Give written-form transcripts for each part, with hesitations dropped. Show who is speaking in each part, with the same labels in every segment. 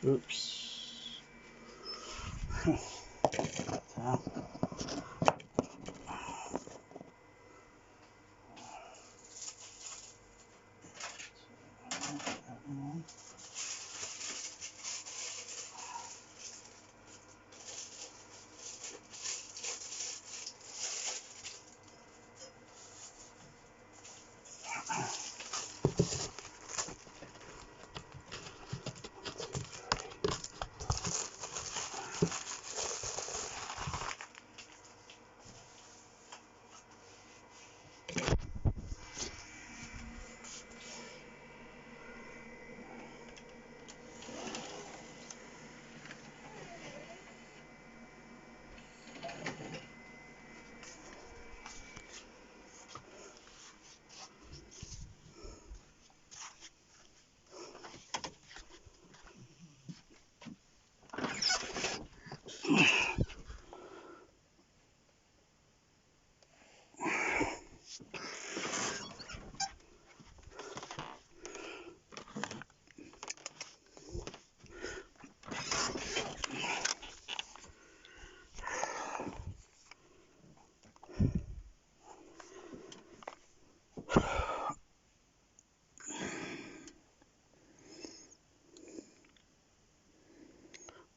Speaker 1: Oops.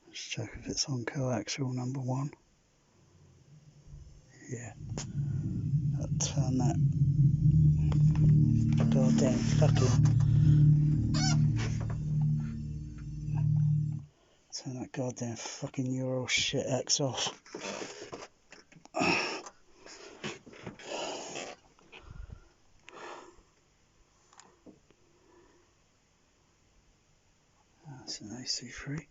Speaker 1: Let's check if it's on coaxial number 1. Yeah. I'll turn that goddamn fucking neural shit X off. That's an AC-3.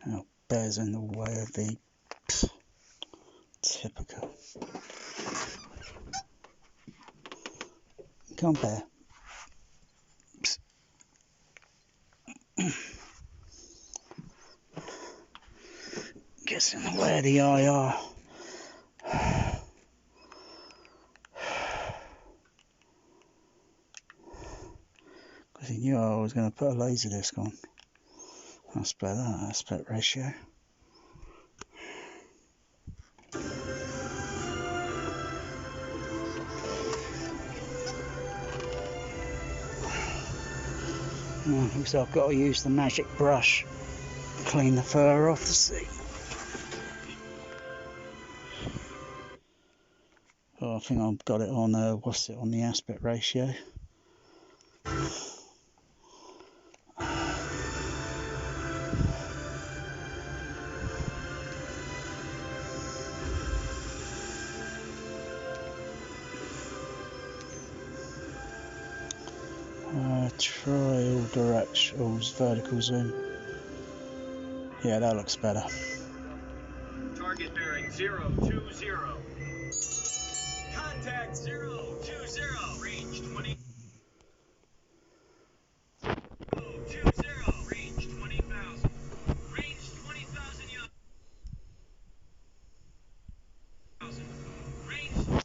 Speaker 1: Oh, bear's in the way of the typical. Come on, bear. Gets in the way of the IR. Because he knew I was going to put a Laserdisc on. That's better, aspect ratio. So I've got to use the magic brush to clean the fur off the seat. Oh, I think I've got it on, on the aspect ratio. Try all directionals, vertical zoom. Yeah, that looks better.
Speaker 2: Target bearing 020. Contact 020. Range 20. 020. Range 20,000. Range 20,000 yards. Range 020.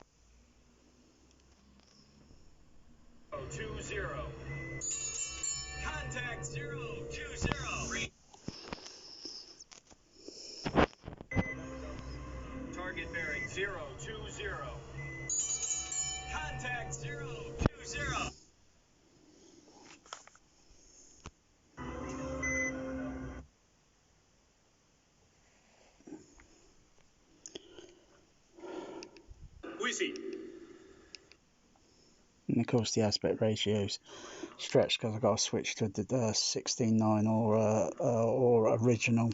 Speaker 2: Contact 020. Range. Target bearing 020. Contact 020. We see.
Speaker 1: And of course the aspect ratio's stretched because I've got to switch to the 16:9 or original.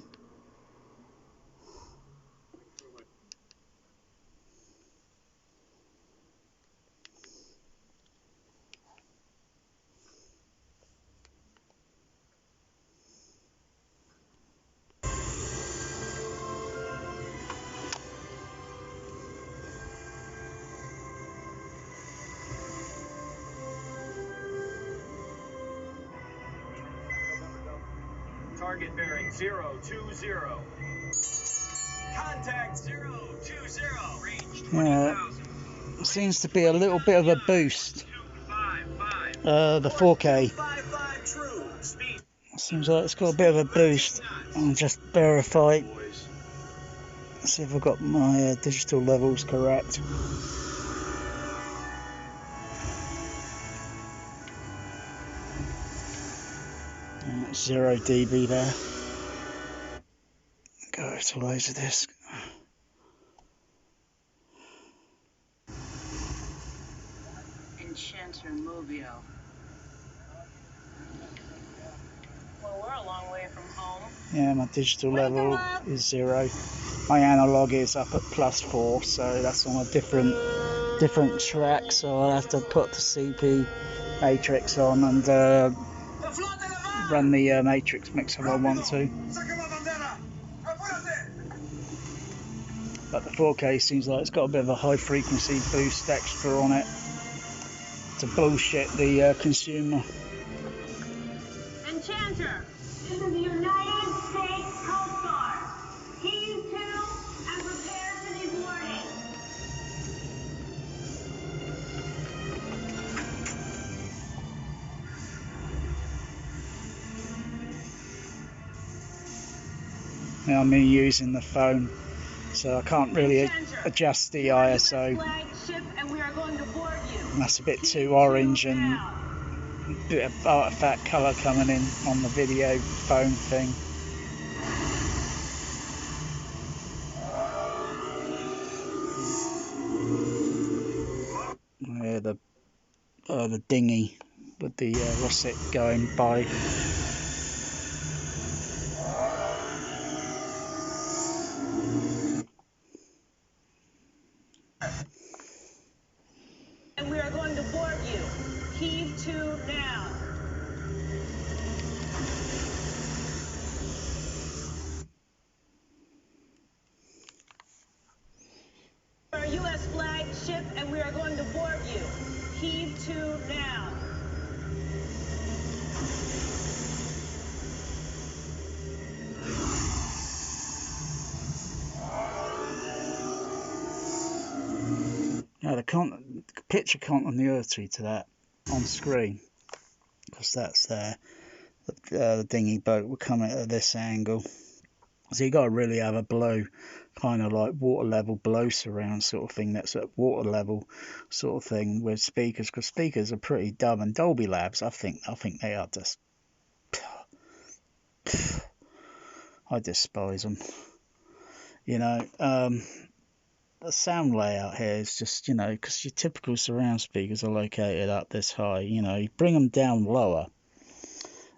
Speaker 2: target bearing 020. Contact 020. Range 20,000.
Speaker 1: Seems to be a little bit of a boost.
Speaker 2: 255.
Speaker 1: The 4K
Speaker 2: 255 true. Speed.
Speaker 1: seems like it's got a bit of a boost. I'll just verify. See if I've got my digital levels correct. 0 dB there. Go to Laserdisc.
Speaker 3: Enchanter Mobile. Well, we're a long way from home.
Speaker 1: Yeah, my digital level is 0. My analog is up at +4, so that's on a different track. So I'll have to put the CP matrix on and run the matrix mix if I want to. But the 4K seems like it's got a bit of a high frequency boost extra on it to bullshit the consumer.
Speaker 3: Enchanter, this is the United States Coast Guard. Heave to and prepare for these warnings.
Speaker 1: Yeah, I'm using the phone, so I can't really adjust the ISO. That's a bit too orange and a bit of artifact colour coming in on the video phone thing. Yeah, the dinghy with the russet going by.
Speaker 3: And we are going to board you. Heave to now. Our U.S. flag ship, and we are going to board you. Heave to now.
Speaker 1: Now the picture continuity to that on screen, because that's there. The dinghy boat will come at this angle, so you got to really have a below, kind of like water level below surround sort of thing. That's at water level sort of thing with speakers, because speakers are pretty dumb. And Dolby Labs, I think they are just, I despise them. You know, the sound layout here is just, you know, because your typical surround speakers are located up this high. You know, you bring them down lower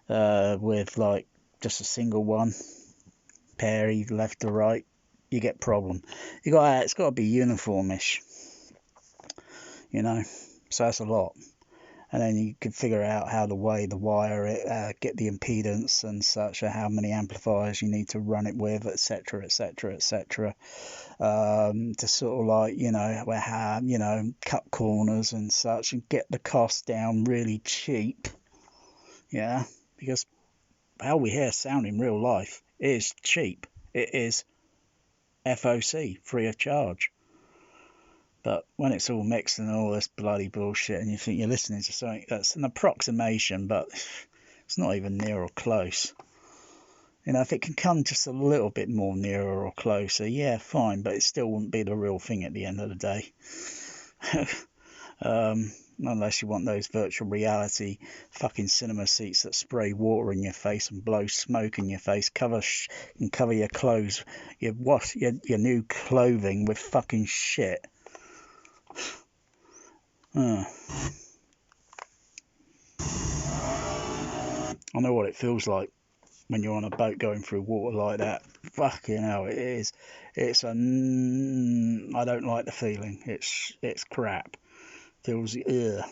Speaker 1: with like just a single one, pair either left or right, you get problem. It's got to be uniformish, you know, so that's a lot. And then you can figure out how to weigh the wire, get the impedance and such, how many amplifiers you need to run it with, etc, etc, etc, to sort of like, you know, cut corners and such, and get the cost down really cheap. Yeah, because how we hear sound in real life is cheap. It is FOC, free of charge. But when it's all mixed and all this bloody bullshit, and you think you're listening to something that's an approximation, but it's not even near or close. You know, if it can come just a little bit more nearer or closer, yeah, fine, but it still wouldn't be the real thing at the end of the day. Unless you want those virtual reality fucking cinema seats that spray water in your face and blow smoke in your face, cover your clothes, your new clothing with fucking shit. I know what it feels like when you're on a boat going through water like that. Fucking hell, it is. I don't like the feeling. It's crap. Feels ugh.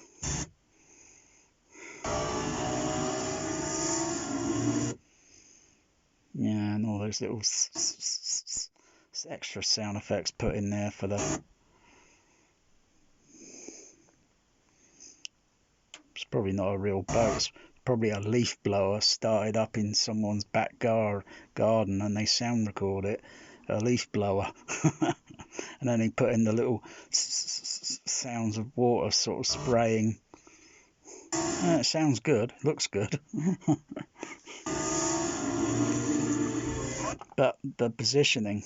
Speaker 1: Yeah, and all those little extra sound effects put in there for the. It's probably not a real boat. It's probably a leaf blower started up in someone's back garden, and they sound record it, a leaf blower. And then he put in the little sounds of water sort of spraying. It sounds good, looks good. But the positioning.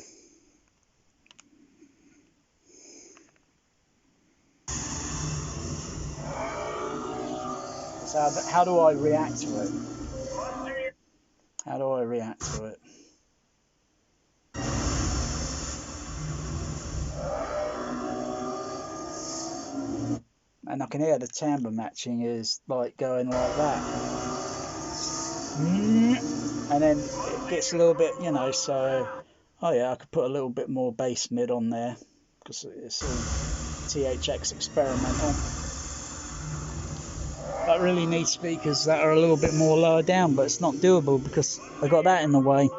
Speaker 1: So how do I react to it? How do I react to it? And I can hear the timbre matching is like going like that. And then it gets a little bit, you know, so, oh yeah, I could put a little bit more bass mid on there, because it's all THX experimental. I really need speakers that are a little bit more lower down, but it's not doable because I got that in the way.